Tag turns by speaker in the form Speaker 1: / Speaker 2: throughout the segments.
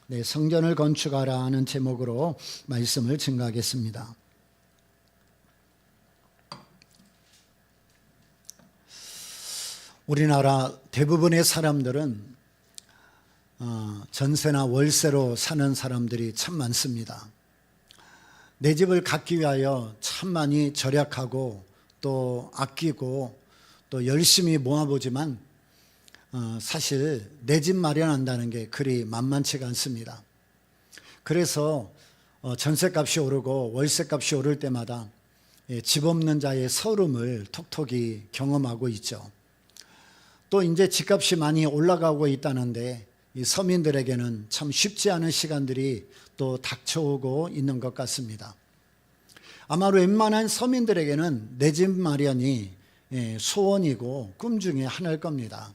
Speaker 1: 네, 성전을 건축하라 하는 제목으로 말씀을 증거하겠습니다. 우리나라 대부분의 사람들은 전세나 월세로 사는 사람들이 참 많습니다. 내 집을 갖기 위하여 참 많이 절약하고 또 아끼고 또 열심히 모아보지만 사실 내 집 마련한다는 게 그리 만만치가 않습니다. 그래서 전세값이 오르고 월세값이 오를 때마다 집 없는 자의 서름을 톡톡히 경험하고 있죠. 또 이제 집값이 많이 올라가고 있다는데 이 서민들에게는 참 쉽지 않은 시간들이 또 닥쳐오고 있는 것 같습니다. 아마 웬만한 서민들에게는 내 집 마련이 소원이고 꿈 중에 하나일 겁니다.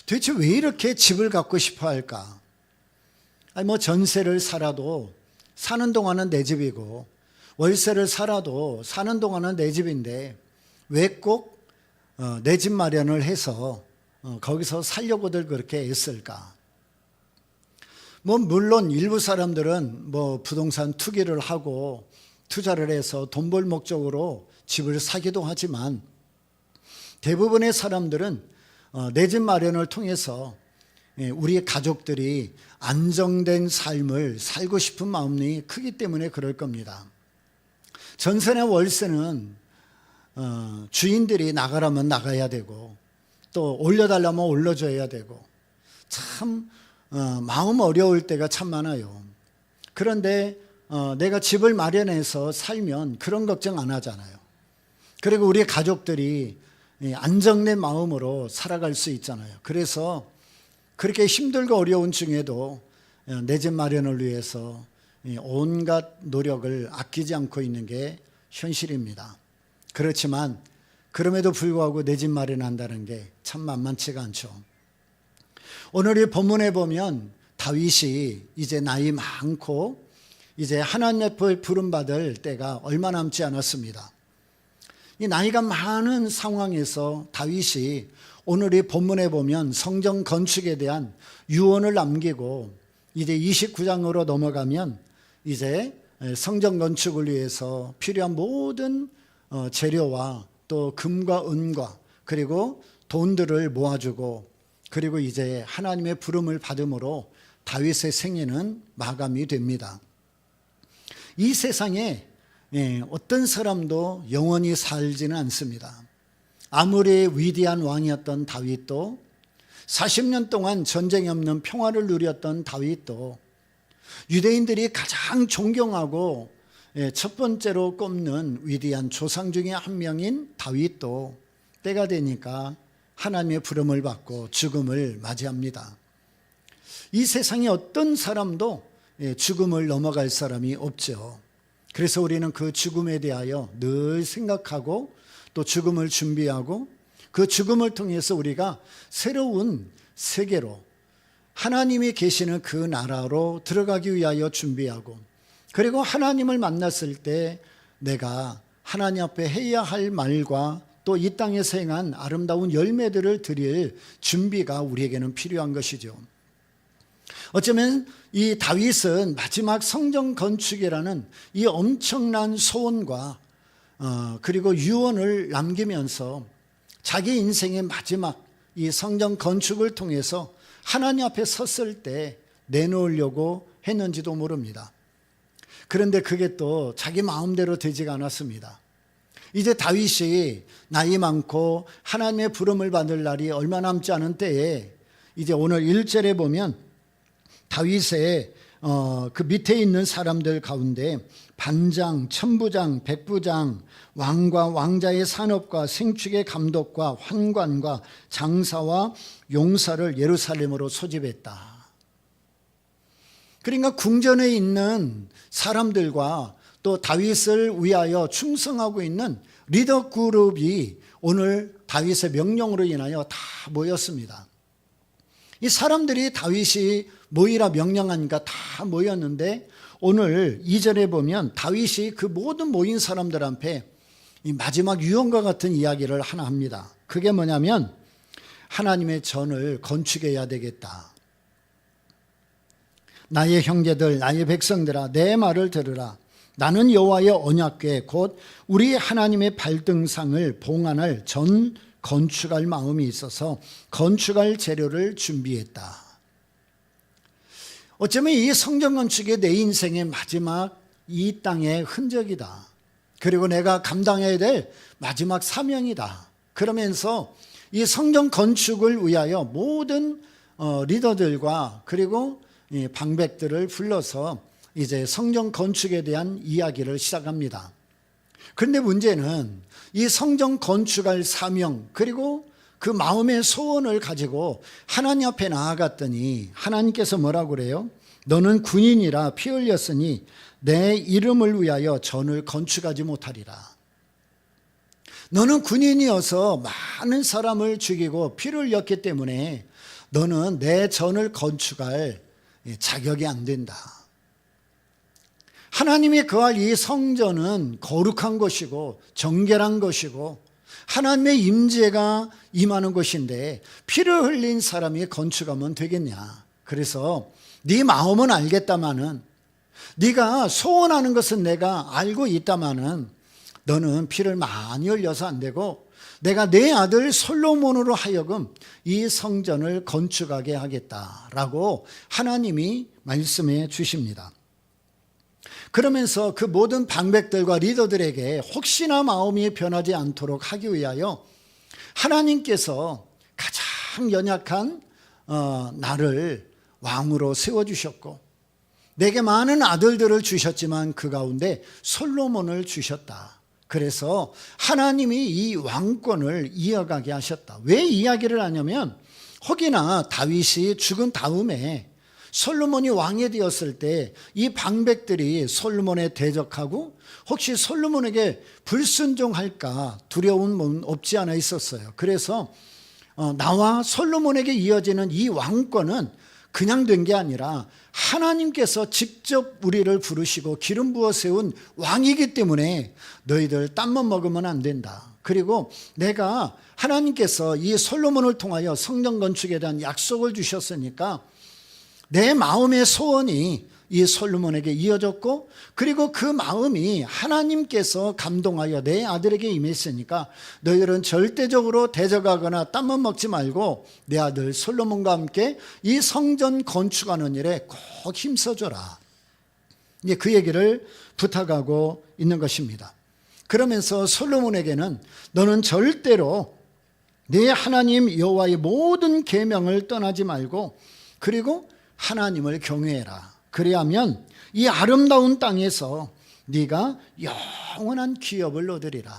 Speaker 1: 도대체 왜 이렇게 집을 갖고 싶어 할까? 전세를 살아도 사는 동안은 내 집이고 월세를 살아도 사는 동안은 내 집인데 왜 꼭 내 집 마련을 해서 거기서 살려고들 그렇게 애쓸까? 물론 일부 사람들은 부동산 투기를 하고 투자를 해서 돈 벌 목적으로 집을 사기도 하지만 대부분의 사람들은 내 집 마련을 통해서 우리 가족들이 안정된 삶을 살고 싶은 마음이 크기 때문에 그럴 겁니다. 전세나 월세는 주인들이 나가라면 나가야 되고 또 올려달라면 올려줘야 되고 참 마음 어려울 때가 참 많아요. 그런데 내가 집을 마련해서 살면 그런 걱정 안 하잖아요. 그리고 우리 가족들이 안정된 마음으로 살아갈 수 있잖아요. 그래서 그렇게 힘들고 어려운 중에도 내 집 마련을 위해서 온갖 노력을 아끼지 않고 있는 게 현실입니다. 그렇지만 그럼에도 불구하고 내 집 마련한다는 게 참 만만치가 않죠. 오늘 이 본문에 보면 다윗이 이제 나이 많고 이제 하나님 앞에 부름받을 때가 얼마 남지 않았습니다. 이 나이가 많은 상황에서 다윗이 오늘 이 본문에 보면 성전 건축에 대한 유언을 남기고 이제 29장으로 넘어가면 이제 성전 건축을 위해서 필요한 모든 재료와 또 금과 은과 그리고 돈들을 모아주고 그리고 이제 하나님의 부름을 받음으로 다윗의 생애는 마감이 됩니다. 이 세상에 어떤 사람도 영원히 살지는 않습니다. 아무리 위대한 왕이었던 다윗도 40년 동안 전쟁이 없는 평화를 누렸던 다윗도 유대인들이 가장 존경하고 첫 번째로 꼽는 위대한 조상 중에 한 명인 다윗도 때가 되니까 하나님의 부름을 받고 죽음을 맞이합니다. 이 세상에 어떤 사람도 죽음을 넘어갈 사람이 없죠. 그래서 우리는 그 죽음에 대하여 늘 생각하고 또 죽음을 준비하고 그 죽음을 통해서 우리가 새로운 세계로 하나님이 계시는 그 나라로 들어가기 위하여 준비하고 그리고 하나님을 만났을 때 내가 하나님 앞에 해야 할 말과 또 이 땅에서 행한 아름다운 열매들을 드릴 준비가 우리에게는 필요한 것이죠. 어쩌면 이 다윗은 마지막 성전 건축이라는 이 엄청난 소원과 그리고 유언을 남기면서 자기 인생의 마지막 이 성전 건축을 통해서 하나님 앞에 섰을 때 내놓으려고 했는지도 모릅니다. 그런데 그게 또 자기 마음대로 되지가 않았습니다. 이제 다윗이 나이 많고 하나님의 부름을 받을 날이 얼마 남지 않은 때에 이제 오늘 1절에 보면 다윗의 그 밑에 있는 사람들 가운데 반장, 천부장, 백부장, 왕과 왕자의 산업과 생축의 감독과 환관과 장사와 용사를 예루살렘으로 소집했다. 그러니까 궁전에 있는 사람들과 또 다윗을 위하여 충성하고 있는 리더 그룹이 오늘 다윗의 명령으로 인하여 다 모였습니다. 이 사람들이 다윗이 모이라 명령하니까 다 모였는데 오늘 2절에 보면 다윗이 그 모든 모인 사람들 앞에 이 마지막 유언과 같은 이야기를 하나 합니다. 그게 뭐냐면 하나님의 전을 건축해야 되겠다. 나의 형제들, 나의 백성들아, 내 말을 들으라. 나는 여호와의 언약궤 곧 우리 하나님의 발등상을 봉안할 전 건축할 마음이 있어서 건축할 재료를 준비했다. 어쩌면 이 성전 건축이 내 인생의 마지막 이 땅의 흔적이다. 그리고 내가 감당해야 될 마지막 사명이다. 그러면서 이 성전 건축을 위하여 모든 리더들과 그리고 이 방백들을 불러서 이제 성전 건축에 대한 이야기를 시작합니다. 그런데 문제는 이 성전 건축할 사명 그리고 그 마음의 소원을 가지고 하나님 앞에 나아갔더니 하나님께서 뭐라고 그래요? 너는 군인이라 피 흘렸으니 내 이름을 위하여 전을 건축하지 못하리라. 너는 군인이어서 많은 사람을 죽이고 피를 흘렸기 때문에 너는 내 전을 건축할 자격이 안 된다. 하나님이 거할 이 성전은 거룩한 것이고 정결한 것이고 하나님의 임재가 임하는 곳인데 피를 흘린 사람이 건축하면 되겠냐. 그래서 네 마음은 알겠다마는 네가 소원하는 것은 내가 알고 있다마는 너는 피를 많이 흘려서 안 되고 내가 내 아들 솔로몬으로 하여금 이 성전을 건축하게 하겠다라고 하나님이 말씀해 주십니다. 그러면서 그 모든 방백들과 리더들에게 혹시나 마음이 변하지 않도록 하기 위하여 하나님께서 가장 연약한 나를 왕으로 세워주셨고 내게 많은 아들들을 주셨지만 그 가운데 솔로몬을 주셨다. 그래서 하나님이 이 왕권을 이어가게 하셨다. 왜 이야기를 하냐면 혹이나 다윗이 죽은 다음에 솔로몬이 왕이 되었을 때 이 방백들이 솔로몬에 대적하고 혹시 솔로몬에게 불순종할까 두려움은 없지 않아 있었어요. 그래서 나와 솔로몬에게 이어지는 이 왕권은 그냥 된 게 아니라 하나님께서 직접 우리를 부르시고 기름 부어 세운 왕이기 때문에 너희들 딴만 먹으면 안 된다. 그리고 내가 하나님께서 이 솔로몬을 통하여 성전 건축에 대한 약속을 주셨으니까 내 마음의 소원이 이 솔로몬에게 이어졌고 그리고 그 마음이 하나님께서 감동하여 내 아들에게 임했으니까 너희들은 절대적으로 대적하거나 땀만 먹지 말고 내 아들 솔로몬과 함께 이 성전 건축하는 일에 꼭 힘써줘라. 이제 그 얘기를 부탁하고 있는 것입니다. 그러면서 솔로몬에게는 너는 절대로 네 하나님 여호와의 모든 계명을 떠나지 말고 그리고 하나님을 경외해라. 그래야면 이 아름다운 땅에서 네가 영원한 기업을 얻으리라.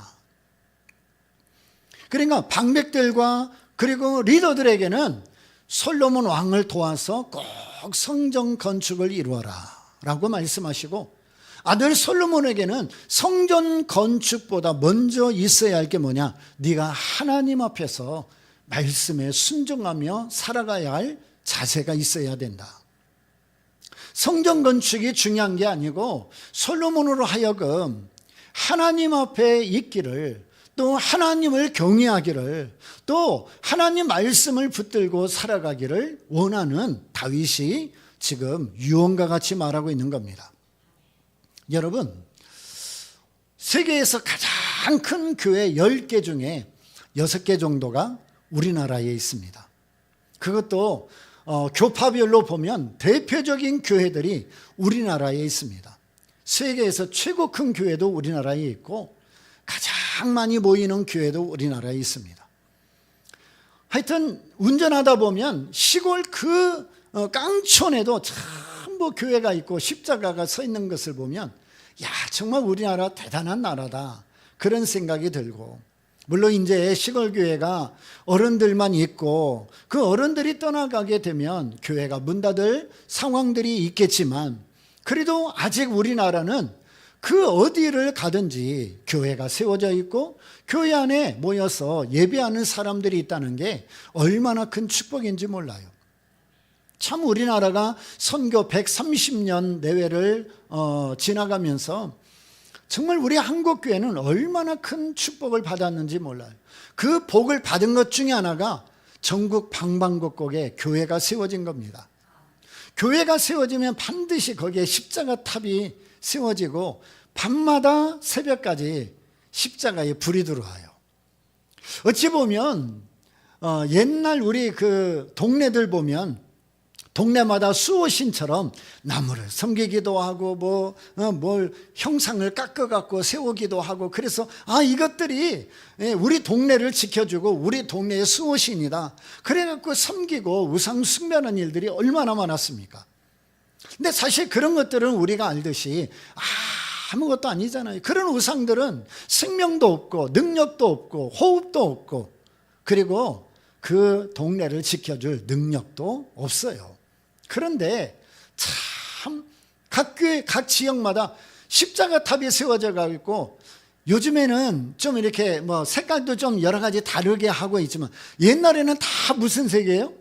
Speaker 1: 그러니까 방백들과 그리고 리더들에게는 솔로몬 왕을 도와서 꼭 성전 건축을 이루어라 라고 말씀하시고 아들 솔로몬에게는 성전 건축보다 먼저 있어야 할 게 뭐냐? 네가 하나님 앞에서 말씀에 순종하며 살아가야 할 자세가 있어야 된다. 성전 건축이 중요한 게 아니고 솔로몬으로 하여금 하나님 앞에 있기를 또 하나님을 경외하기를 또 하나님 말씀을 붙들고 살아가기를 원하는 다윗이 지금 유언과 같이 말하고 있는 겁니다. 여러분, 세계에서 가장 큰 교회 10개 중에 6개 정도가 우리나라에 있습니다. 그것도 교파별로 보면 대표적인 교회들이 우리나라에 있습니다. 세계에서 최고 큰 교회도 우리나라에 있고 가장 많이 모이는 교회도 우리나라에 있습니다. 하여튼 운전하다 보면 시골 그 깡촌에도 전부 교회가 있고 십자가가 서 있는 것을 보면 야, 정말 우리나라 대단한 나라다 그런 생각이 들고 물론 이제 시골 교회가 어른들만 있고 그 어른들이 떠나가게 되면 교회가 문 닫을 상황들이 있겠지만 그래도 아직 우리나라는 그 어디를 가든지 교회가 세워져 있고 교회 안에 모여서 예배하는 사람들이 있다는 게 얼마나 큰 축복인지 몰라요. 참 우리나라가 선교 130년 내외를 지나가면서 정말 우리 한국교회는 얼마나 큰 축복을 받았는지 몰라요. 그 복을 받은 것 중에 하나가 전국 방방곡곡에 교회가 세워진 겁니다. 교회가 세워지면 반드시 거기에 십자가 탑이 세워지고 밤마다 새벽까지 십자가에 불이 들어와요. 어찌 보면 옛날 우리 그 동네들 보면 동네마다 수호신처럼 나무를 섬기기도 하고 뭘 형상을 깎아갖고 세우기도 하고, 그래서 이것들이 우리 동네를 지켜주고 우리 동네의 수호신이다, 그래갖고 섬기고 우상 숭배하는 일들이 얼마나 많았습니까? 근데 사실 그런 것들은 우리가 알듯이 아무것도 아니잖아요. 그런 우상들은 생명도 없고 능력도 없고 호흡도 없고, 그리고 그 동네를 지켜줄 능력도 없어요. 그런데 참 각 교회, 각 지역마다 십자가 탑이 세워져 가지고, 요즘에는 좀 이렇게 색깔도 좀 여러 가지 다르게 하고 있지만 옛날에는 다 무슨 색이에요?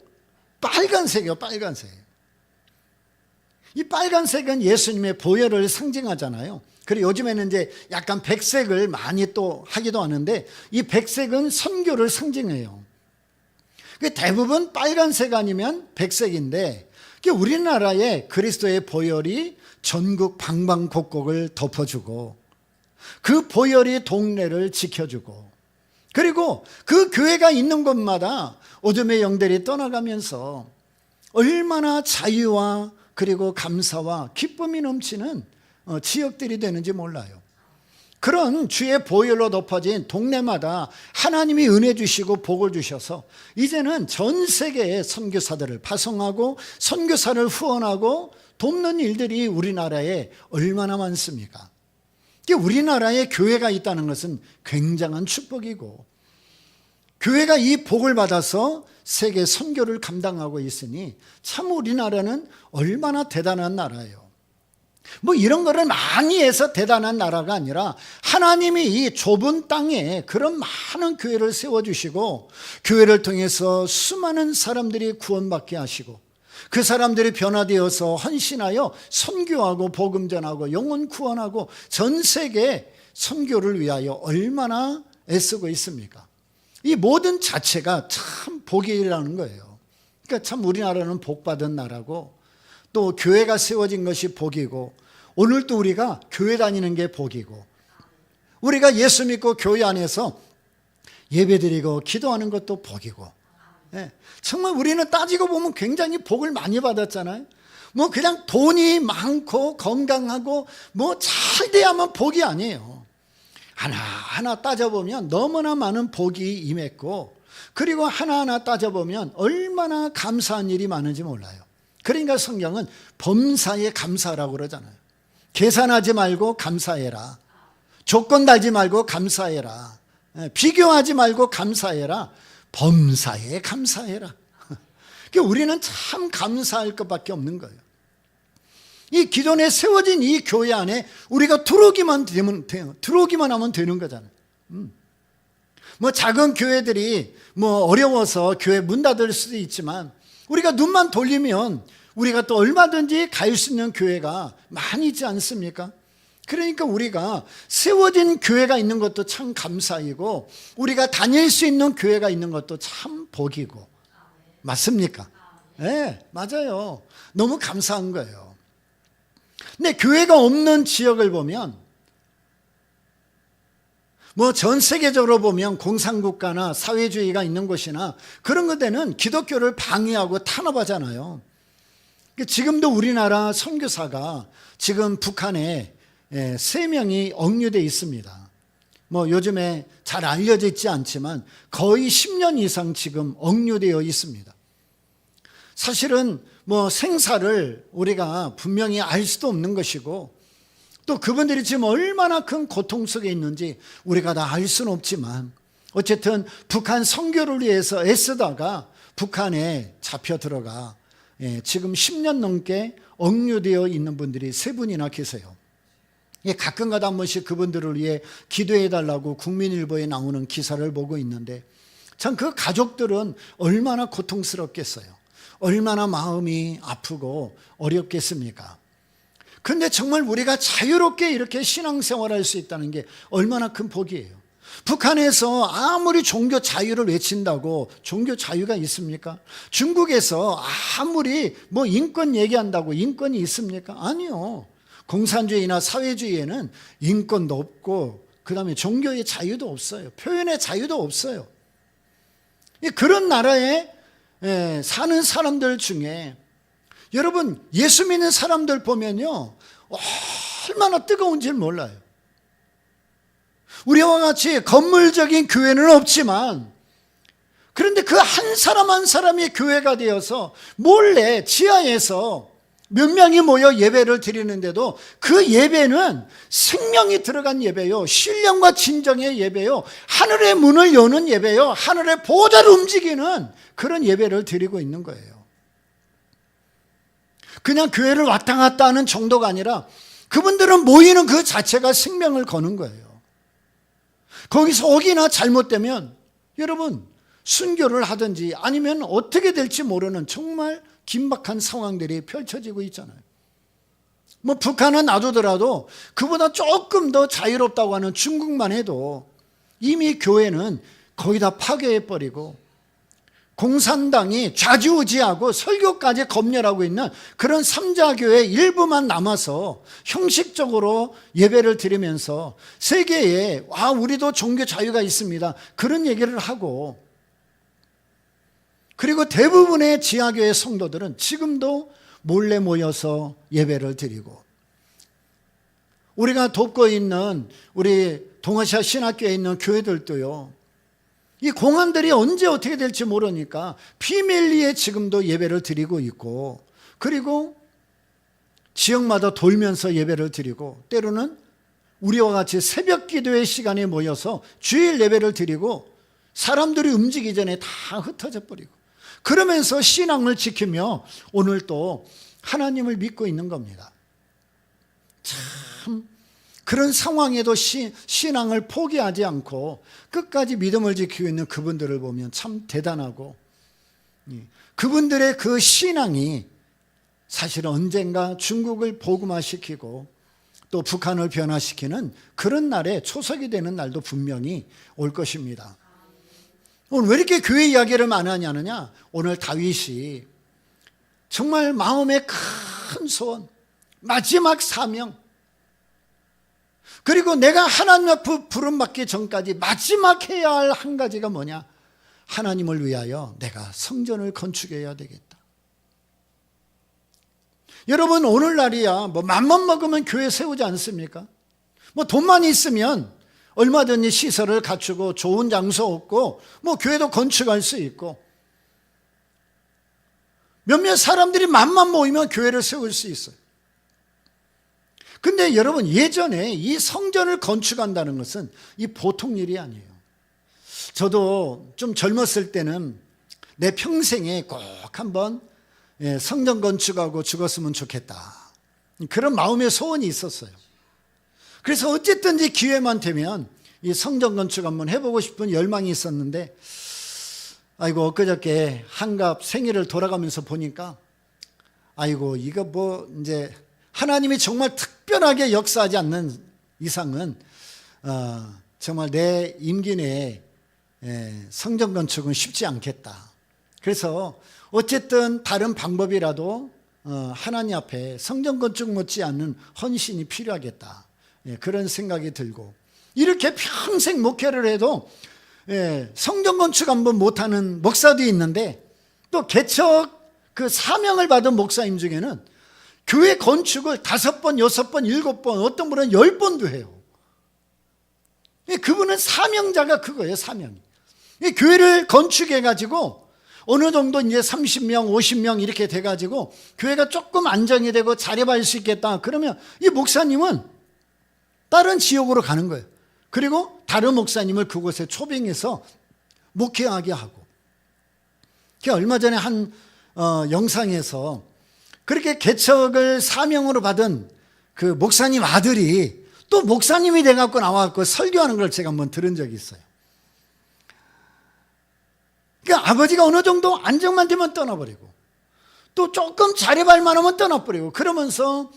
Speaker 1: 빨간색이에요. 빨간색. 이 빨간색은 예수님의 보혈을 상징하잖아요. 그리고 요즘에는 이제 약간 백색을 많이 또 하기도 하는데, 이 백색은 선교를 상징해요. 대부분 빨간색 아니면 백색인데, 우리나라의 그리스도의 보혈이 전국 방방곡곡을 덮어주고 그 보혈이 동네를 지켜주고, 그리고 그 교회가 있는 곳마다 어둠의 영들이 떠나가면서 얼마나 자유와 그리고 감사와 기쁨이 넘치는 지역들이 되는지 몰라요. 그런 주의 보혈로 덮어진 동네마다 하나님이 은혜 주시고 복을 주셔서 이제는 전 세계의 선교사들을 파송하고 선교사를 후원하고 돕는 일들이 우리나라에 얼마나 많습니까? 우리나라에 교회가 있다는 것은 굉장한 축복이고, 교회가 이 복을 받아서 세계 선교를 감당하고 있으니 참 우리나라는 얼마나 대단한 나라예요. 이런 거를 많이 해서 대단한 나라가 아니라 하나님이 이 좁은 땅에 그런 많은 교회를 세워주시고, 교회를 통해서 수많은 사람들이 구원받게 하시고, 그 사람들이 변화되어서 헌신하여 선교하고 복음 전하고 영혼 구원하고 전 세계 선교를 위하여 얼마나 애쓰고 있습니까? 이 모든 자체가 참 복이라는 거예요. 그러니까 참 우리나라는 복받은 나라고, 또 교회가 세워진 것이 복이고, 오늘도 우리가 교회 다니는 게 복이고, 우리가 예수 믿고 교회 안에서 예배드리고 기도하는 것도 복이고, 정말 우리는 따지고 보면 굉장히 복을 많이 받았잖아요. 그냥 돈이 많고 건강하고 잘 돼야만 복이 아니에요. 하나하나 따져보면 너무나 많은 복이 임했고, 그리고 하나하나 따져보면 얼마나 감사한 일이 많은지 몰라요. 그러니까 성경은 범사에 감사라고 그러잖아요. 계산하지 말고 감사해라. 조건 달지 말고 감사해라. 비교하지 말고 감사해라. 범사에 감사해라. 우리는 참 감사할 것밖에 없는 거예요. 이 기존에 세워진 이 교회 안에 우리가 들어오기만 하면 되는 거잖아요. 작은 교회들이 어려워서 교회 문 닫을 수도 있지만, 우리가 눈만 돌리면 우리가 또 얼마든지 갈 수 있는 교회가 많이 있지 않습니까? 그러니까 우리가 세워진 교회가 있는 것도 참 감사이고, 우리가 다닐 수 있는 교회가 있는 것도 참 복이고, 맞습니까? 네, 맞아요. 너무 감사한 거예요. 근데 교회가 없는 지역을 보면, 전 세계적으로 보면 공산국가나 사회주의가 있는 곳이나 그런 것들은 기독교를 방해하고 탄압하잖아요. 지금도 우리나라 선교사가 지금 북한에 3명이 억류되어 있습니다. 요즘에 잘 알려져 있지 않지만 거의 10년 이상 지금 억류되어 있습니다. 사실은 생사를 우리가 분명히 알 수도 없는 것이고, 또 그분들이 지금 얼마나 큰 고통 속에 있는지 우리가 다 알 수는 없지만, 어쨌든 북한 선교를 위해서 애쓰다가 북한에 잡혀 들어가 지금 10년 넘게 억류되어 있는 분들이 3분이나 계세요. 가끔가다 한 번씩 그분들을 위해 기도해달라고 국민일보에 나오는 기사를 보고 있는데, 참 그 가족들은 얼마나 고통스럽겠어요. 얼마나 마음이 아프고 어렵겠습니까? 그런데 정말 우리가 자유롭게 이렇게 신앙생활할 수 있다는 게 얼마나 큰 복이에요. 북한에서 아무리 종교 자유를 외친다고 종교 자유가 있습니까? 중국에서 아무리 뭐 인권 얘기한다고 인권이 있습니까? 아니요. 공산주의나 사회주의에는 인권도 없고 그다음에 종교의 자유도 없어요. 표현의 자유도 없어요. 그런 나라에 사는 사람들 중에 여러분 예수 믿는 사람들 보면요 얼마나 뜨거운지 몰라요. 우리와 같이 건물적인 교회는 없지만 그런데 그 한 사람 한 사람이 교회가 되어서 몰래 지하에서 몇 명이 모여 예배를 드리는데도 그 예배는 생명이 들어간 예배요, 신령과 진정의 예배요, 하늘의 문을 여는 예배요, 하늘의 보좌를 움직이는 그런 예배를 드리고 있는 거예요. 그냥 교회를 왔다 갔다 하는 정도가 아니라 그분들은 모이는 그 자체가 생명을 거는 거예요. 거기서 혹이나 잘못되면 여러분 순교를 하든지 아니면 어떻게 될지 모르는 정말 긴박한 상황들이 펼쳐지고 있잖아요. 뭐 북한은 놔두더라도 그보다 조금 더 자유롭다고 하는 중국만 해도 이미 교회는 거의 다 파괴해버리고 공산당이 좌지우지하고 설교까지 검열하고 있는 그런 삼자교회 일부만 남아서 형식적으로 예배를 드리면서 세계에 우리도 종교 자유가 있습니다 그런 얘기를 하고, 그리고 대부분의 지하교회 성도들은 지금도 몰래 모여서 예배를 드리고, 우리가 돕고 있는 우리 동아시아 신학교에 있는 교회들도요 이 공안들이 언제 어떻게 될지 모르니까 비밀리에 지금도 예배를 드리고 있고, 그리고 지역마다 돌면서 예배를 드리고, 때로는 우리와 같이 새벽 기도의 시간에 모여서 주일 예배를 드리고 사람들이 움직이기 전에 다 흩어져 버리고 그러면서 신앙을 지키며 오늘 또 하나님을 믿고 있는 겁니다. 참 그런 상황에도 신앙을 포기하지 않고 끝까지 믿음을 지키고 있는 그분들을 보면 참 대단하고, 그분들의 그 신앙이 사실 언젠가 중국을 복음화시키고 또 북한을 변화시키는 그런 날에 초석이 되는 날도 분명히 올 것입니다. 오늘 왜 이렇게 교회 이야기를 많이 하느냐? 오늘 다윗이 정말 마음의 큰 소원, 마지막 사명, 그리고 내가 하나님 앞에 부름받기 전까지 마지막 해야 할 한 가지가 뭐냐? 하나님을 위하여 내가 성전을 건축해야 되겠다. 여러분 오늘날이야 뭐 맘만 먹으면 교회 세우지 않습니까? 뭐 돈만 있으면 얼마든지 시설을 갖추고 좋은 장소 없고 뭐 교회도 건축할 수 있고 몇몇 사람들이 맘만 모이면 교회를 세울 수 있어요. 근데 여러분 예전에 이 성전을 건축한다는 것은 이 보통 일이 아니에요. 저도 좀 젊었을 때는 내 평생에 꼭 한번 성전 건축하고 죽었으면 좋겠다 그런 마음의 소원이 있었어요. 그래서 어쨌든지 기회만 되면 이 성전 건축 한번 해보고 싶은 열망이 있었는데, 아이고 엊그저께 한갑 생일을 돌아가면서 보니까 아이고 이거 뭐 이제 하나님이 정말 특별하게 역사하지 않는 이상은 정말 내 임기 내에 성전 건축은 쉽지 않겠다. 그래서 어쨌든 다른 방법이라도 하나님 앞에 성전 건축 못지않는 헌신이 필요하겠다. 그런 생각이 들고, 이렇게 평생 목회를 해도 성전 건축 한번 못하는 목사도 있는데, 또 개척 그 사명을 받은 목사님 중에는 교회 건축을 5번, 6번, 7번, 어떤 분은 10번도 해요. 그분은 사명자가 그거예요, 사명이. 교회를 건축해가지고 어느 정도 이제 30명, 50명 이렇게 돼가지고 교회가 조금 안정이 되고 자립할 수 있겠다. 그러면 이 목사님은 다른 지역으로 가는 거예요. 그리고 다른 목사님을 그곳에 초빙해서 목회하게 하고. 얼마 전에 한 영상에서 그렇게 개척을 사명으로 받은 그 목사님 아들이 또 목사님이 돼갖고 나와갖고 설교하는 걸 제가 한번 들은 적이 있어요. 그러니까 아버지가 어느 정도 안정만 되면 떠나버리고 또 조금 자립할 만하면 떠나버리고 그러면서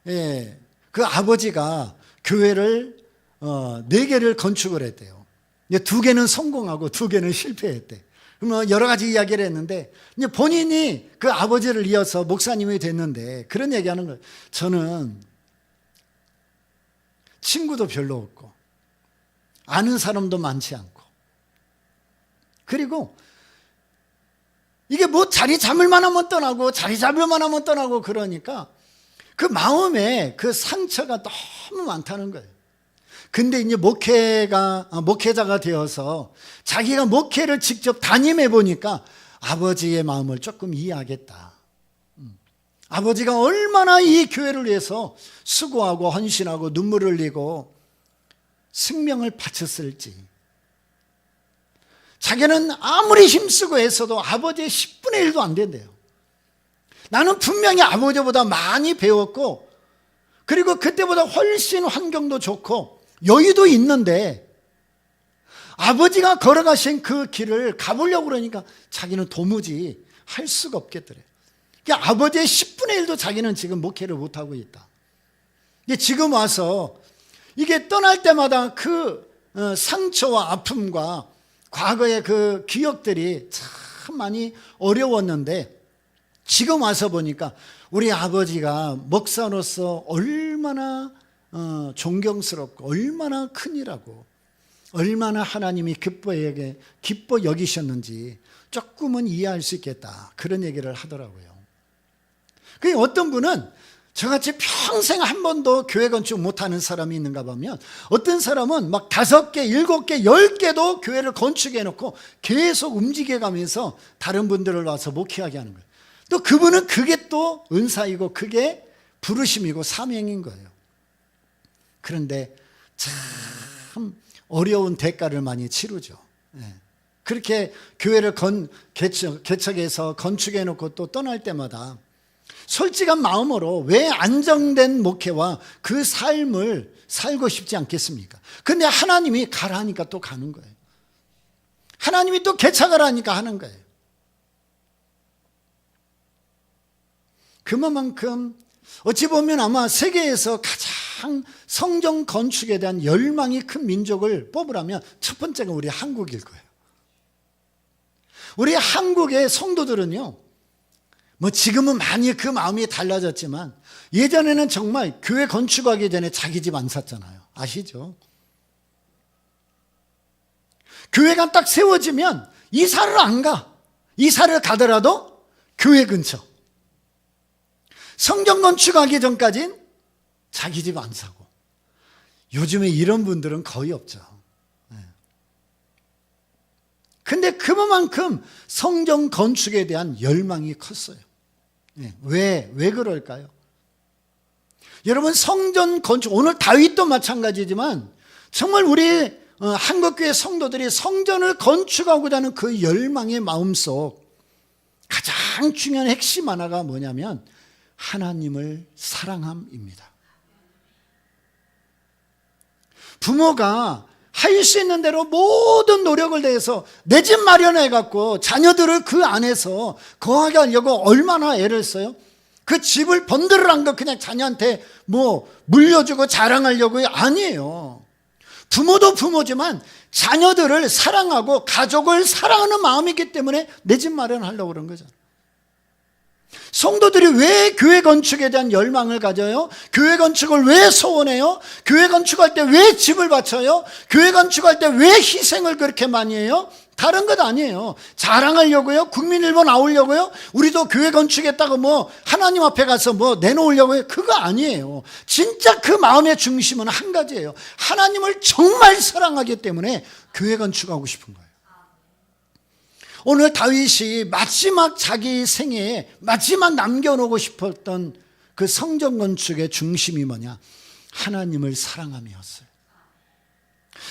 Speaker 1: 그 아버지가 교회를 4개를 건축을 했대요. 이제 2개는 성공하고 2개는 실패했대. 그러면 여러 가지 이야기를 했는데 이제 본인이 그 아버지를 이어서 목사님이 됐는데 그런 얘기하는 거예요. 저는 친구도 별로 없고 아는 사람도 많지 않고, 그리고 이게 뭐 자리 잡을 만하면 떠나고 자리 잡을 만하면 떠나고, 그러니까 그 마음에 그 상처가 너무 많다는 거예요. 근데 이제 목회자가 되어서 자기가 목회를 직접 담임해 보니까 아버지의 마음을 조금 이해하겠다. 아버지가 얼마나 이 교회를 위해서 수고하고 헌신하고 눈물을 흘리고 생명을 바쳤을지. 자기는 아무리 힘쓰고 했어도 아버지의 10분의 1도 안 된대요. 나는 분명히 아버지보다 많이 배웠고, 그리고 그때보다 훨씬 환경도 좋고 여유도 있는데 아버지가 걸어가신 그 길을 가보려고 그러니까 자기는 도무지 할 수가 없겠더래. 그러니까 아버지의 10분의 1도 자기는 지금 목회를 못하고 있다. 지금 와서 이게 떠날 때마다 그 상처와 아픔과 과거의 그 기억들이 참 많이 어려웠는데, 지금 와서 보니까 우리 아버지가 목사로서 얼마나 존경스럽고 얼마나 큰일하고 얼마나 하나님이 기뻐 여기셨는지 조금은 이해할 수 있겠다, 그런 얘기를 하더라고요. 그 어떤 분은 저같이 평생 한 번도 교회 건축 못하는 사람이 있는가 보면, 어떤 사람은 막 5개, 7개, 10개도 교회를 건축해 놓고 계속 움직여가면서 다른 분들을 와서 목회하게 하는 거예요. 또 그분은 그게 또 은사이고 그게 부르심이고 사명인 거예요. 그런데 참 어려운 대가를 많이 치르죠. 그렇게 교회를 개척해서 건축해 놓고 또 떠날 때마다 솔직한 마음으로 왜 안정된 목회와 그 삶을 살고 싶지 않겠습니까? 근데 하나님이 가라니까 또 가는 거예요. 하나님이 또 개척하라니까 하는 거예요. 그만큼 어찌 보면 아마 세계에서 가장 성전 건축에 대한 열망이 큰 민족을 뽑으라면 첫 번째가 우리 한국일 거예요. 우리 한국의 성도들은요, 뭐 지금은 많이 그 마음이 달라졌지만 예전에는 정말 교회 건축하기 전에 자기 집 안 샀잖아요. 아시죠? 교회가 딱 세워지면 이사를 안 가. 이사를 가더라도 교회 근처. 성전 건축하기 전까진 자기 집 안 사고. 요즘에 이런 분들은 거의 없죠. 근데 그만큼 성전 건축에 대한 열망이 컸어요. 왜 그럴까요? 여러분, 성전 건축, 오늘 다윗도 마찬가지지만 정말 우리 한국교회 성도들이 성전을 건축하고자 하는 그 열망의 마음속 가장 중요한 핵심 하나가 뭐냐면 하나님을 사랑함입니다. 부모가 할 수 있는 대로 모든 노력을 다해서 내 집 마련해갖고 자녀들을 그 안에서 거하게 하려고 얼마나 애를 써요? 그 집을 번들어간 거 그냥 자녀한테 뭐 물려주고 자랑하려고요? 아니에요. 부모도 부모지만 자녀들을 사랑하고 가족을 사랑하는 마음이기 때문에 내 집 마련하려고 그런 거잖아요. 성도들이 왜 교회 건축에 대한 열망을 가져요? 교회 건축을 왜 소원해요? 교회 건축할 때 왜 집을 바쳐요? 교회 건축할 때 왜 희생을 그렇게 많이 해요? 다른 것 아니에요. 자랑하려고요? 국민일보 나오려고요? 우리도 교회 건축했다고 뭐 하나님 앞에 가서 뭐 내놓으려고요? 그거 아니에요. 진짜 그 마음의 중심은 한 가지예요. 하나님을 정말 사랑하기 때문에 교회 건축하고 싶은 거예요. 오늘 다윗이 마지막 자기 생애에 마지막 남겨놓고 싶었던 그 성전 건축의 중심이 뭐냐? 하나님을 사랑함이었어요.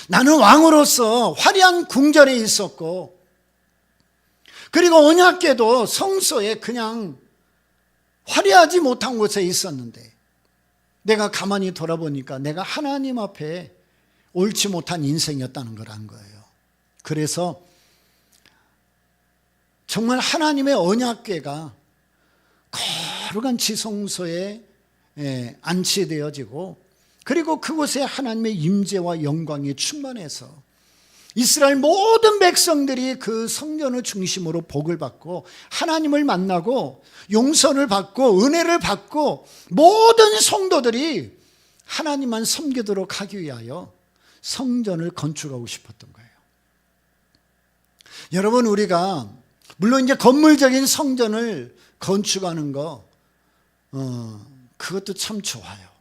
Speaker 1: 나는 왕으로서 화려한 궁전에 있었고, 그리고 언약궤도 성소에 그냥 화려하지 못한 곳에 있었는데, 내가 가만히 돌아보니까 내가 하나님 앞에 옳지 못한 인생이었다는 걸 안 거예요. 그래서 정말 하나님의 언약궤가 거룩한 지성소에 안치되어지고, 그리고 그곳에 하나님의 임재와 영광이 충만해서 이스라엘 모든 백성들이 그 성전을 중심으로 복을 받고 하나님을 만나고 용서를 받고 은혜를 받고 모든 성도들이 하나님만 섬기도록 하기 위하여 성전을 건축하고 싶었던 거예요. 여러분, 우리가 물론 이제 건물적인 성전을 건축하는 거 그것도 참 좋아요.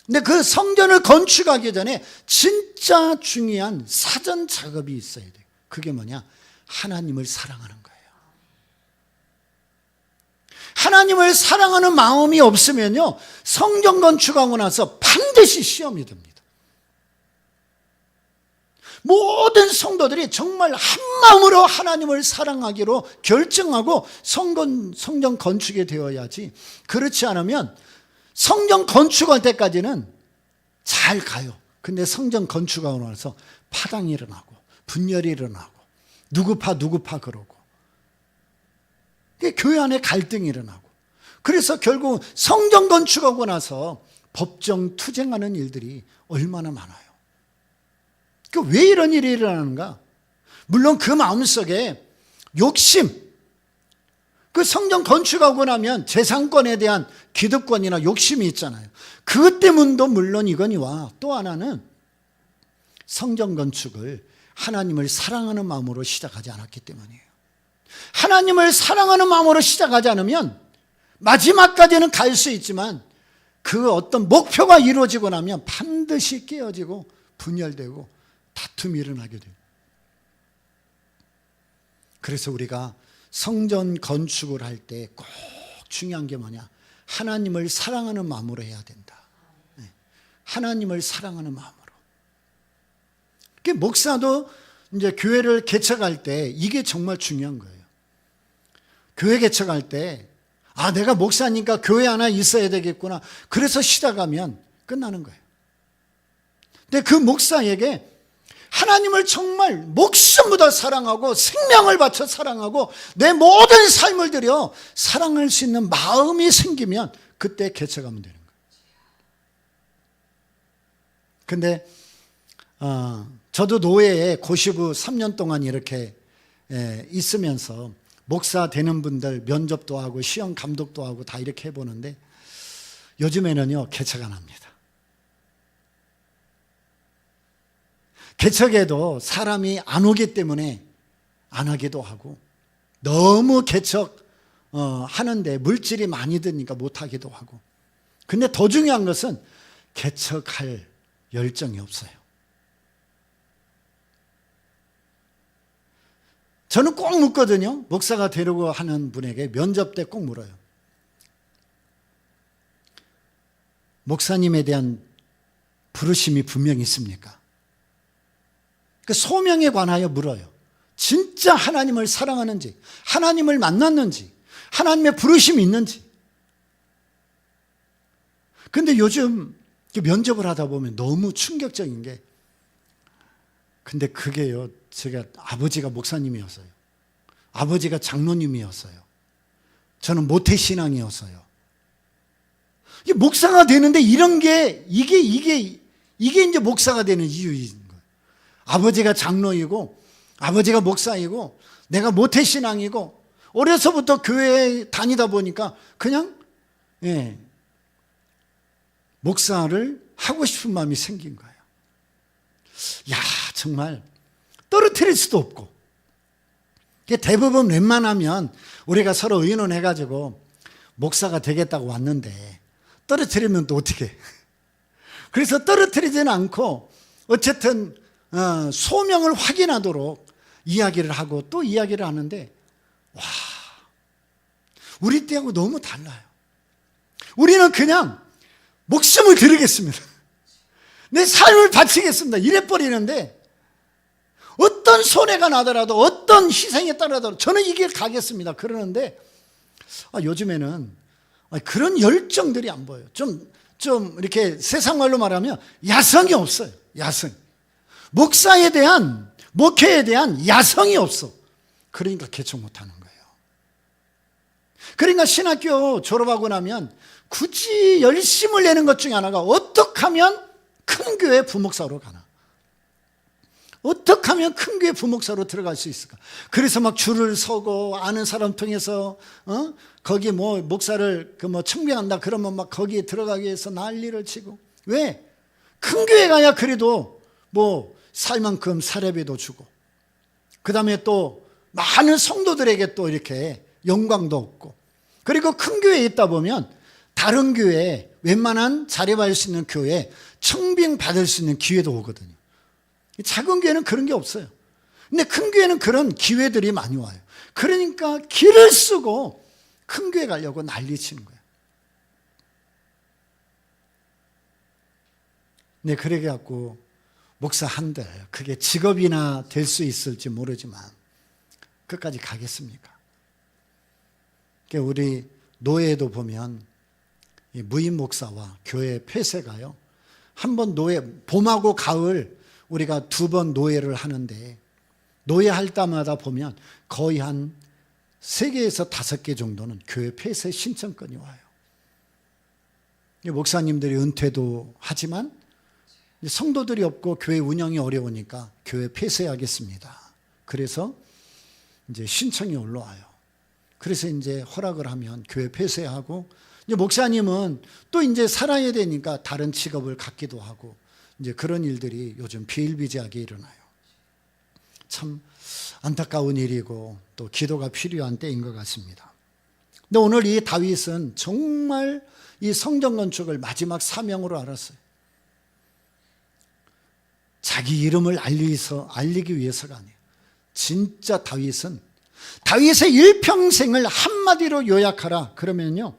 Speaker 1: 근데 그 성전을 건축하기 전에 진짜 중요한 사전 작업이 있어야 돼요. 그게 뭐냐? 하나님을 사랑하는 거예요. 하나님을 사랑하는 마음이 없으면요, 성전 건축하고 나서 반드시 시험이 됩니다. 모든 성도들이 정말 한 마음으로 하나님을 사랑하기로 결정하고 성전 건축이 되어야지, 그렇지 않으면 성전 건축할 때까지는 잘 가요. 근데 성전 건축하고 나서 파당이 일어나고 분열이 일어나고 누구 파 그러고 교회 안에 갈등이 일어나고, 그래서 결국 성전 건축하고 나서 법정 투쟁하는 일들이 얼마나 많아요. 왜 이런 일이 일어나는가? 물론 그 마음속에 욕심, 그 성전 건축하고 나면 재산권에 대한 기득권이나 욕심이 있잖아요. 그것 때문도 물론 이거니와, 또 하나는 성전 건축을 하나님을 사랑하는 마음으로 시작하지 않았기 때문이에요. 하나님을 사랑하는 마음으로 시작하지 않으면 마지막까지는 갈 수 있지만 그 어떤 목표가 이루어지고 나면 반드시 깨어지고 분열되고 다툼이 일어나게 돼요. 그래서 우리가 성전 건축을 할 때 꼭 중요한 게 뭐냐? 하나님을 사랑하는 마음으로 해야 된다. 하나님을 사랑하는 마음으로. 목사도 이제 교회를 개척할 때 이게 정말 중요한 거예요. 교회 개척할 때, 내가 목사니까 교회 하나 있어야 되겠구나. 그래서 시작하면 끝나는 거예요. 근데 그 목사에게 하나님을 정말 목숨보다 사랑하고 생명을 바쳐 사랑하고 내 모든 삶을 들여 사랑할 수 있는 마음이 생기면 그때 개척하면 되는 거예요. 근데 저도 노예에 고시부 3년 동안 이렇게 있으면서 목사 되는 분들 면접도 하고 시험 감독도 하고 다 이렇게 해보는데 요즘에는요, 개척 안 합니다. 개척에도 사람이 안 오기 때문에 안 하기도 하고, 너무 개척 하는데 물질이 많이 드니까 못 하기도 하고. 근데 더 중요한 것은 개척할 열정이 없어요. 저는 꼭 묻거든요. 목사가 되려고 하는 분에게 면접 때 꼭 물어요. 목사님에 대한 부르심이 분명히 있습니까? 그 소명에 관하여 물어요. 진짜 하나님을 사랑하는지, 하나님을 만났는지, 하나님의 부르심이 있는지. 근데 요즘 면접을 하다 보면 너무 충격적인 게, 근데 그게요, 제가 아버지가 목사님이었어요. 아버지가 장로님이었어요. 저는 모태신앙이었어요. 이게 목사가 되는데 이런 게, 이게 이제 목사가 되는 이유인 거예요. 아버지가 장로이고, 아버지가 목사이고, 내가 모태신앙이고, 어려서부터 교회에 다니다 보니까 그냥, 목사를 하고 싶은 마음이 생긴 거예요. 야, 정말 떨어뜨릴 수도 없고. 대부분 웬만하면 우리가 서로 의논해가지고 목사가 되겠다고 왔는데 떨어뜨리면 또 어떻게 해? 그래서 떨어뜨리지는 않고 어쨌든 소명을 확인하도록 이야기를 하고 또 이야기를 하는데, 와, 우리 때하고 너무 달라요. 우리는 그냥 목숨을 드리겠습니다. 내 삶을 바치겠습니다. 이래버리는데, 어떤 손해가 나더라도 어떤 희생에 따라도 저는 이 길 가겠습니다. 그러는데 요즘에는 그런 열정들이 안 보여요. 좀 이렇게 세상 말로 말하면 야성이 없어요. 야성. 목사에 대한, 목회에 대한 야성이 없어. 그러니까 개척 못하는 거예요. 그러니까 신학교 졸업하고 나면 굳이 열심을 내는 것 중에 하나가 어떻게 하면 큰 교회 부목사로 가나, 어떻게 하면 큰 교회 부목사로 들어갈 수 있을까? 그래서 막 줄을 서고 아는 사람 통해서 거기 뭐 목사를 청빙한다 그러면 막 거기에 들어가기 위해서 난리를 치고. 왜? 큰 교회 가야 그래도 뭐 살 만큼 사례비도 주고, 그 다음에 또 많은 성도들에게 또 이렇게 영광도 얻고, 그리고 큰 교회에 있다 보면 다른 교회에 웬만한 잘해볼 수 있는 교회에 청빙 받을 수 있는 기회도 오거든요. 작은 교회는 그런 게 없어요. 근데 큰 교회는 그런 기회들이 많이 와요. 그러니까 길을 쓰고 큰 교회 가려고 난리치는 거예요. 네, 그래 갖고 목사 한들 그게 직업이나 될 수 있을지 모르지만 끝까지 가겠습니까? 우리 노예도 보면 무임 목사와 교회 폐쇄가요, 한 번 노예, 봄하고 가을 우리가 2번 노예를 하는데, 노예할 때마다 보면 거의 한 3개에서 5개 정도는 교회 폐쇄 신청건이 와요. 목사님들이 은퇴도 하지만 성도들이 없고 교회 운영이 어려우니까 교회 폐쇄하겠습니다. 그래서 이제 신청이 올라와요. 그래서 이제 허락을 하면 교회 폐쇄하고, 이제 목사님은 또 이제 살아야 되니까 다른 직업을 갖기도 하고, 이제 그런 일들이 요즘 비일비재하게 일어나요. 참 안타까운 일이고 또 기도가 필요한 때인 것 같습니다. 근데 오늘 이 다윗은 정말 이 성전 건축을 마지막 사명으로 알았어요. 자기 이름을 알리기 위해서가 아니에요. 진짜 다윗은 다윗의 일평생을 한마디로 요약하라 그러면요,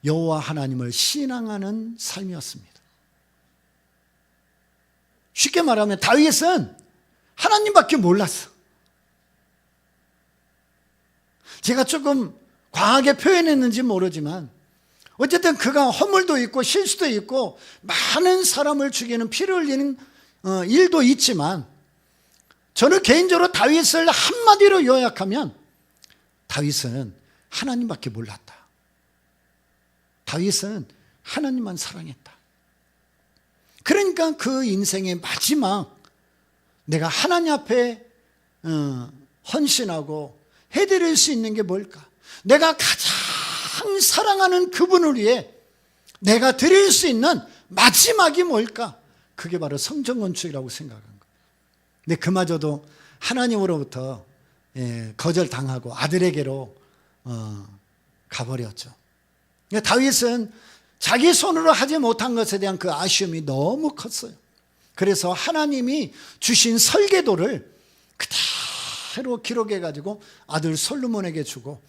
Speaker 1: 여호와 하나님을 신앙하는 삶이었습니다. 쉽게 말하면 다윗은 하나님밖에 몰랐어. 제가 조금 과하게 표현했는지 모르지만 어쨌든 그가 허물도 있고 실수도 있고 많은 사람을 죽이는 피를 흘리는 일도 있지만, 저는 개인적으로 다윗을 한마디로 요약하면 다윗은 하나님밖에 몰랐다. 다윗은 하나님만 사랑했다. 그러니까 그 인생의 마지막, 내가 하나님 앞에 헌신하고 해드릴 수 있는 게 뭘까? 내가 가장 사랑하는 그분을 위해 내가 드릴 수 있는 마지막이 뭘까? 그게 바로 성전 건축이라고 생각한 거예요. 근데 그마저도 하나님으로부터 거절당하고 아들에게로 가버렸죠. 그러니까 다윗은 자기 손으로 하지 못한 것에 대한 그 아쉬움이 너무 컸어요. 그래서 하나님이 주신 설계도를 그대로 기록해가지고 아들 솔로몬에게 주고,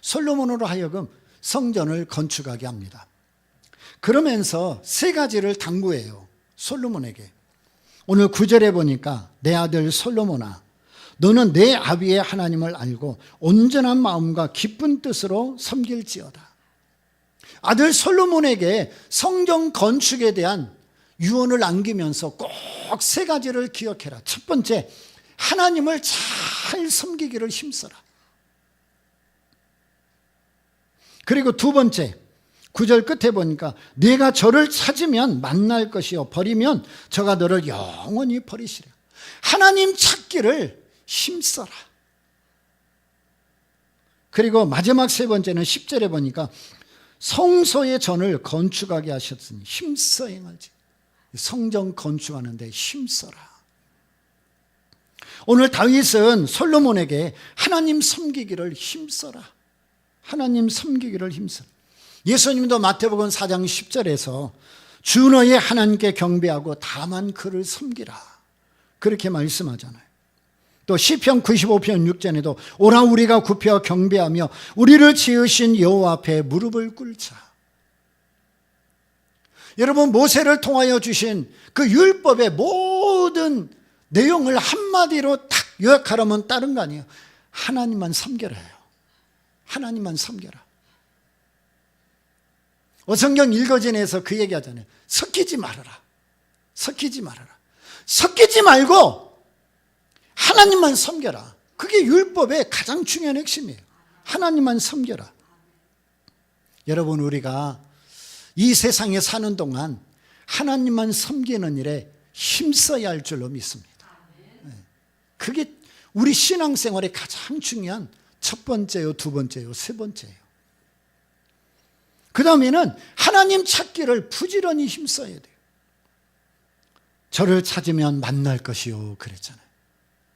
Speaker 1: 솔로몬으로 하여금 성전을 건축하게 합니다. 그러면서 3가지를 당부해요, 솔로몬에게. 오늘 9절에 보니까 내 아들 솔로몬아, 너는 내 아비의 하나님을 알고 온전한 마음과 기쁜 뜻으로 섬길지어다. 아들 솔로몬에게 성전 건축에 대한 유언을 남기면서 꼭 3가지를 기억해라. 첫 번째, 하나님을 잘 섬기기를 힘써라. 그리고 2번째, 9절 끝에 보니까 네가 저를 찾으면 만날 것이요 버리면 저가 너를 영원히 버리시리라. 하나님 찾기를 힘써라. 그리고 마지막 3번째는 10절에 보니까 성소의 전을 건축하게 하셨으니 힘써 행하지. 성전 건축하는데 힘써라. 오늘 다윗은 솔로몬에게 하나님 섬기기를 힘써라. 하나님 섬기기를 힘써라. 예수님도 마태복음 4장 10절에서 주 너의 하나님께 경배하고 다만 그를 섬기라, 그렇게 말씀하잖아요. 또 시편 95편 6절에도 오라 우리가 굽혀 경배하며 우리를 지으신 여호와 앞에 무릎을 꿇자. 여러분, 모세를 통하여 주신 그 율법의 모든 내용을 한마디로 딱 요약하라면 다른 거 아니에요. 하나님만 섬겨라 해요. 하나님만 섬겨라. 어성경 읽어진에서 그 얘기 하잖아요. 섞이지 말아라. 섞이지 말아라. 섞이지 말고 하나님만 섬겨라. 그게 율법의 가장 중요한 핵심이에요. 하나님만 섬겨라. 여러분, 우리가 이 세상에 사는 동안 하나님만 섬기는 일에 힘써야 할 줄로 믿습니다. 그게 우리 신앙생활의 가장 중요한 첫 번째요, 두 번째요, 세 번째예요. 그 다음에는 하나님 찾기를 부지런히 힘써야 돼요. 저를 찾으면 만날 것이요 그랬잖아요.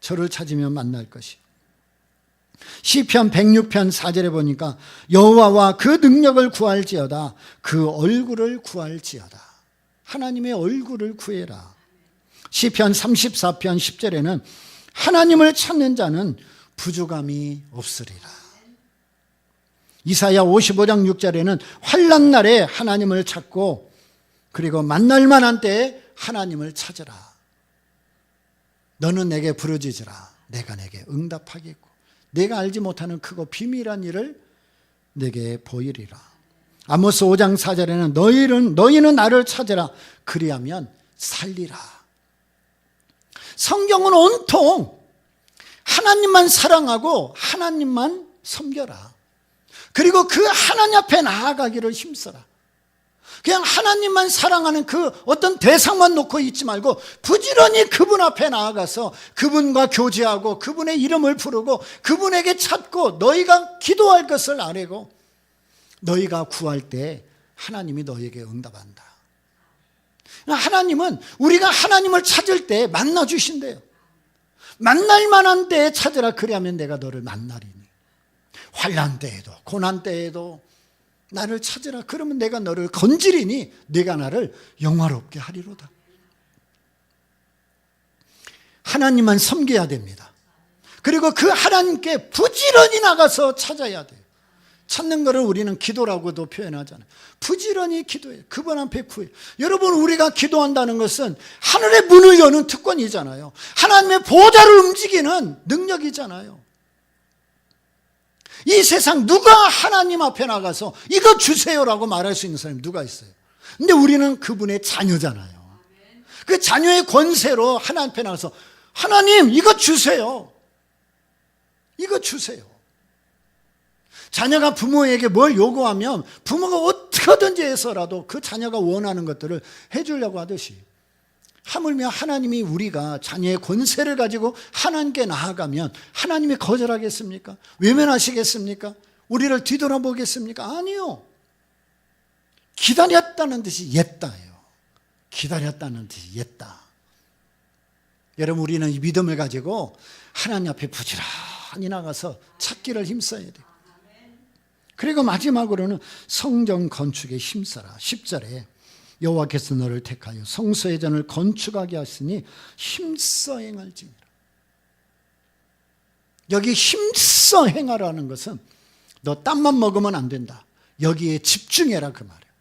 Speaker 1: 저를 찾으면 만날 것이요. 시편 106편 4절에 보니까 여호와와 그 능력을 구할지어다, 그 얼굴을 구할지어다. 하나님의 얼굴을 구해라. 시편 34편 10절에는 하나님을 찾는 자는 부족함이 없으리라. 이사야 55장 6절에는 환난 날에 하나님을 찾고 그리고 만날 만한 때에 하나님을 찾으라. 너는 내게 부르짖으라. 내가 내게 응답하겠고 내가 알지 못하는 크고 비밀한 일을 내게 보이리라. 아모스 5장 4절에는 너희는 나를 찾으라. 그리하면 살리라. 성경은 온통 하나님만 사랑하고 하나님만 섬겨라. 그리고 그 하나님 앞에 나아가기를 힘써라. 그냥 하나님만 사랑하는 그 어떤 대상만 놓고 있지 말고 부지런히 그분 앞에 나아가서 그분과 교제하고 그분의 이름을 부르고 그분에게 찾고 너희가 기도할 것을 아뢰고 너희가 구할 때 하나님이 너희에게 응답한다. 하나님은 우리가 하나님을 찾을 때 만나 주신대요. 만날 만한 때에 찾으라. 그리하면 내가 너를 만나리니. 환난 때에도 고난 때에도 나를 찾으라. 그러면 내가 너를 건지리니 네가 나를 영화롭게 하리로다. 하나님만 섬겨야 됩니다. 그리고 그 하나님께 부지런히 나가서 찾아야 돼요. 찾는 것을 우리는 기도라고도 표현하잖아요. 부지런히 기도해요. 그분 앞에 구해요. 여러분, 우리가 기도한다는 것은 하늘의 문을 여는 특권이잖아요. 하나님의 보좌를 움직이는 능력이잖아요. 이 세상 누가 하나님 앞에 나가서 이거 주세요라고 말할 수 있는 사람이 누가 있어요? 근데 우리는 그분의 자녀잖아요. 그 자녀의 권세로 하나님 앞에 나가서 하나님 이거 주세요. 이거 주세요. 자녀가 부모에게 뭘 요구하면 부모가 어떻게든지 해서라도 그 자녀가 원하는 것들을 해주려고 하듯이, 하물며 하나님이 우리가 자녀의 권세를 가지고 하나님께 나아가면 하나님이 거절하겠습니까? 외면하시겠습니까? 우리를 뒤돌아보겠습니까? 아니요. 기다렸다는 뜻이 옛다예요. 기다렸다는 뜻이 옛다. 여러분, 우리는 이 믿음을 가지고 하나님 앞에 부지런히 나가서 찾기를 힘써야 돼요. 그리고 마지막으로는 성전 건축에 힘써라. 10절에 여호와께서 너를 택하여 성소의 전을 건축하게 하시니 힘써 행할지니라. 여기 힘써 행하라는 것은 너 땀만 먹으면 안 된다. 여기에 집중해라 그 말이에요.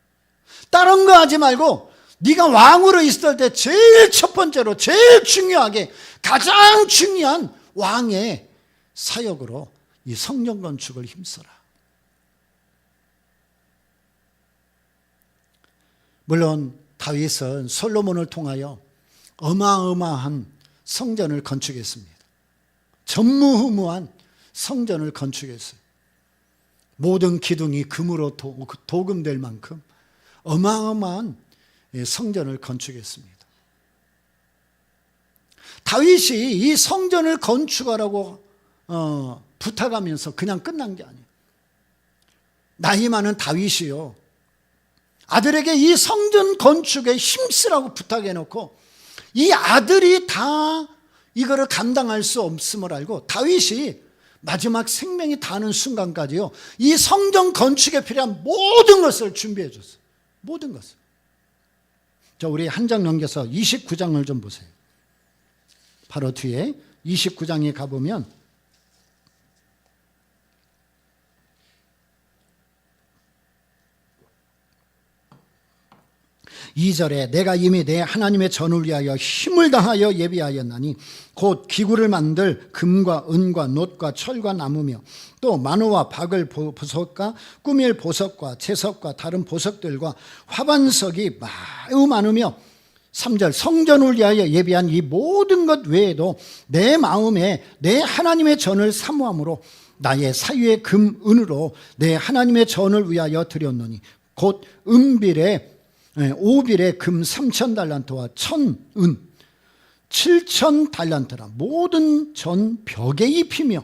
Speaker 1: 다른 거 하지 말고 네가 왕으로 있을 때 제일 첫 번째로 제일 중요하게 가장 중요한 왕의 사역으로 이 성전 건축을 힘써라. 물론 다윗은 솔로몬을 통하여 어마어마한 성전을 건축했습니다. 전무후무한 성전을 건축했어요. 모든 기둥이 금으로 도금될 만큼 어마어마한 성전을 건축했습니다. 다윗이 이 성전을 건축하라고 부탁하면서 그냥 끝난 게 아니에요. 나이 많은 다윗이요, 아들에게 이 성전 건축에 힘쓰라고 부탁해놓고 이 아들이 다 이거를 감당할 수 없음을 알고 다윗이 마지막 생명이 다하는 순간까지요, 이 성전 건축에 필요한 모든 것을 준비해 줬어요. 모든 것을. 자, 우리 한 장 넘겨서 29장을 좀 보세요. 바로 뒤에 29장에 가보면 2절에 내가 이미 내 하나님의 전을 위하여 힘을 다하여 예비하였나니 곧 기구를 만들 금과 은과 놋과 철과 나무며 또 만호와 박을 보석과 꾸밀 보석과 채석과 다른 보석들과 화반석이 매우 많으며 3절 성전을 위하여 예비한 이 모든 것 외에도 내 마음에 내 하나님의 전을 사모함으로 나의 사유의 금 은으로 내 하나님의 전을 위하여 드렸노니 곧 은빌에 5빌에 금 3,000달란트와 1,000은 7천 달란트라 모든 전 벽에 입히며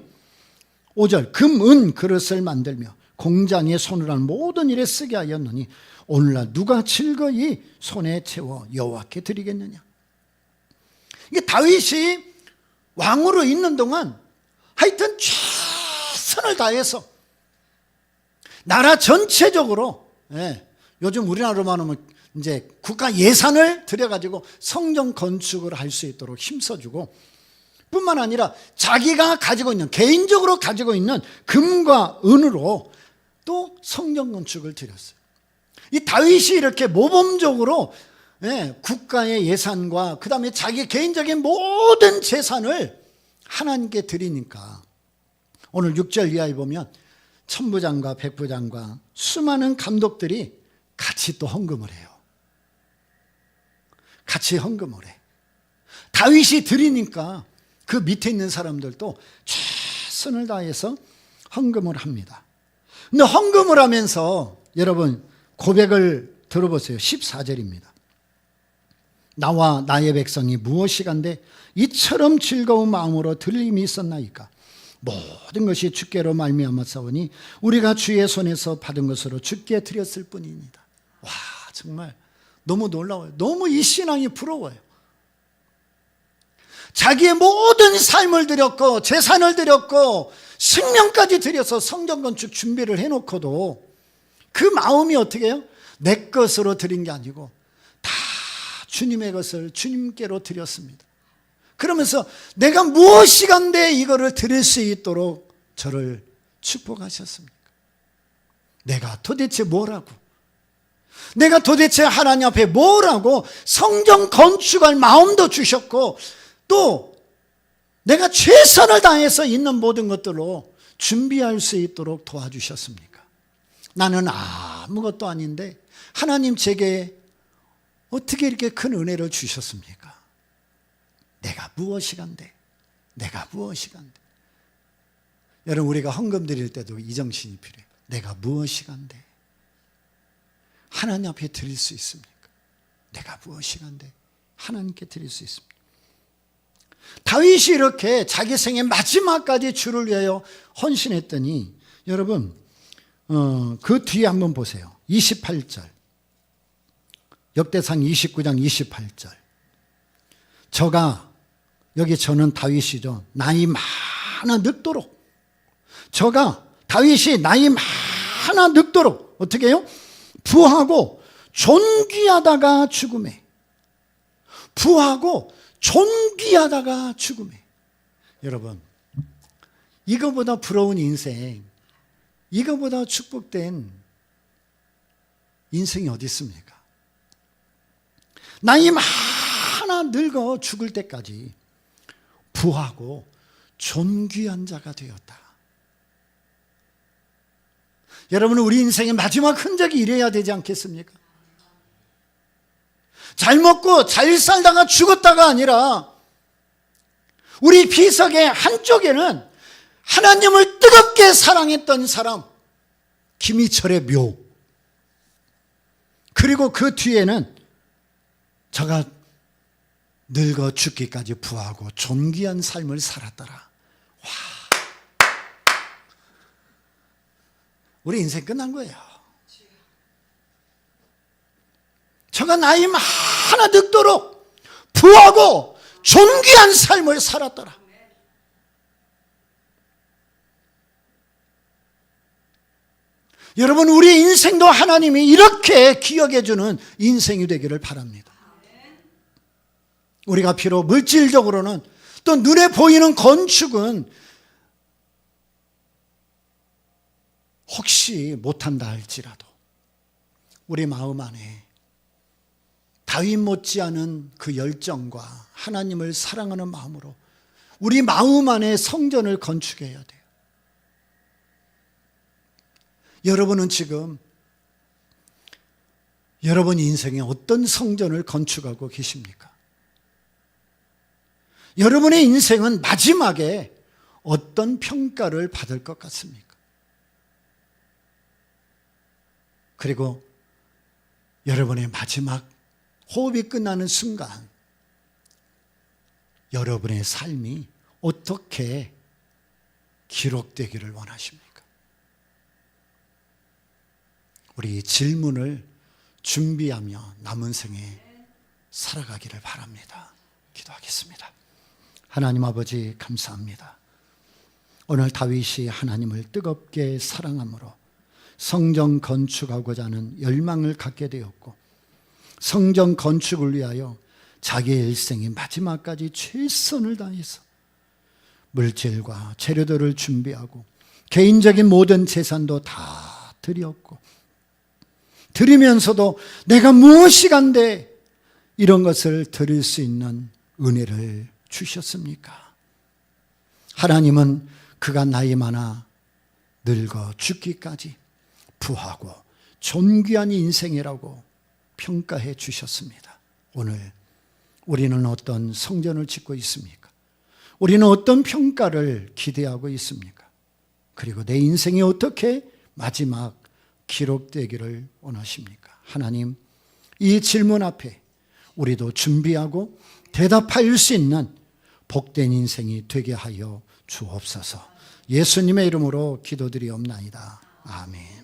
Speaker 1: 5절 금, 은 그릇을 만들며 공장에 손을 한 모든 일에 쓰게 하였느니 오늘날 누가 즐거이 손에 채워 여호와께 드리겠느냐. 이게 다윗이 왕으로 있는 동안 하여튼 최선을 다해서 나라 전체적으로, 요즘 우리나라로 말하면 이제 국가 예산을 들여가지고 성전 건축을 할 수 있도록 힘써주고, 뿐만 아니라 자기가 가지고 있는, 개인적으로 가지고 있는 금과 은으로 또 성전 건축을 드렸어요. 이 다윗이 이렇게 모범적으로 국가의 예산과 그 다음에 자기 개인적인 모든 재산을 하나님께 드리니까 오늘 6절 이하에 보면 천부장과 백부장과 수많은 감독들이 같이 또 헌금을 해요. 같이 헌금을 해. 다윗이 드리니까 그 밑에 있는 사람들도 최선을 다해서 헌금을 합니다. 근데 헌금을 하면서 여러분 고백을 들어보세요. 14절입니다. 나와 나의 백성이 무엇이간데 이처럼 즐거운 마음으로 들림이 있었나이까. 모든 것이 주께로 말미암았사오니 우리가 주의 손에서 받은 것으로 주께 드렸을 뿐입니다. 와, 정말 너무 놀라워요. 너무 이 신앙이 부러워요. 자기의 모든 삶을 드렸고 재산을 드렸고 생명까지 드려서 성전 건축 준비를 해놓고도 그 마음이 어떻게 해요? 내 것으로 드린 게 아니고 다 주님의 것을 주님께로 드렸습니다. 그러면서 내가 무엇이간데 이거를 드릴 수 있도록 저를 축복하셨습니까? 내가 도대체 뭐라고? 내가 도대체 하나님 앞에 뭐라고? 성전 건축할 마음도 주셨고 또 내가 최선을 다해서 있는 모든 것들로 준비할 수 있도록 도와주셨습니까? 나는 아무것도 아닌데 하나님 제게 어떻게 이렇게 큰 은혜를 주셨습니까? 내가 무엇이간데? 내가 무엇이간데? 여러분 우리가 헌금 드릴 때도 이 정신이 필요해요. 내가 무엇이간데? 하나님 앞에 드릴 수 있습니까? 내가 무엇이간데? 하나님께 드릴 수 있습니다. 다윗이 이렇게 자기 생의 마지막까지 주를 위하여 헌신했더니 여러분 그 뒤에 한번 보세요. 28절 역대상 29장 28절 저는 다윗이죠. 나이 많아 늙도록 다윗이 나이 많아 늙도록 어떻게 해요? 부하고 존귀하다가 죽음에 부하고 존귀하다가 죽음에. 여러분 이거보다 부러운 인생, 이거보다 축복된 인생이 어디 있습니까? 나이 많아 늙어 죽을 때까지 부하고 존귀한 자가 되었다. 여러분은 우리 인생의 마지막 흔적이 이래야 되지 않겠습니까? 잘 먹고 잘 살다가 죽었다가 아니라 우리 비석의 한쪽에는 하나님을 뜨겁게 사랑했던 사람 김희철의 묘, 그리고 그 뒤에는 저가 늙어 죽기까지 부하고 존귀한 삶을 살았더라. 와, 우리 인생 끝난 거예요. 저가 나이 많아 늙도록 부하고 존귀한 삶을 살았더라. 여러분 우리 인생도 하나님이 이렇게 기억해 주는 인생이 되기를 바랍니다. 우리가 비록 물질적으로는 또 눈에 보이는 건축은 혹시 못한다 할지라도 우리 마음 안에 다윗 못지않은 그 열정과 하나님을 사랑하는 마음으로 우리 마음 안에 성전을 건축해야 돼요. 여러분은 지금 여러분 인생에 어떤 성전을 건축하고 계십니까? 여러분의 인생은 마지막에 어떤 평가를 받을 것 같습니까? 그리고 여러분의 마지막 호흡이 끝나는 순간 여러분의 삶이 어떻게 기록되기를 원하십니까? 우리 질문을 준비하며 남은 생에 살아가기를 바랍니다. 기도하겠습니다. 하나님 아버지 감사합니다. 오늘 다윗이 하나님을 뜨겁게 사랑함으로 성전 건축하고자 하는 열망을 갖게 되었고, 성전 건축을 위하여 자기의 일생의 마지막까지 최선을 다해서 물질과 재료들을 준비하고 개인적인 모든 재산도 다 드렸고, 드리면서도 내가 무엇이 간데 이런 것을 드릴 수 있는 은혜를 주셨습니까? 하나님은 그가 나이 많아 늙어 죽기까지 부하고 존귀한 인생이라고 평가해 주셨습니다. 오늘 우리는 어떤 성전을 짓고 있습니까? 우리는 어떤 평가를 기대하고 있습니까? 그리고 내 인생이 어떻게 마지막 기록되기를 원하십니까? 하나님, 이 질문 앞에 우리도 준비하고 대답할 수 있는 복된 인생이 되게 하여 주옵소서. 예수님의 이름으로 기도드리옵나이다. 아멘.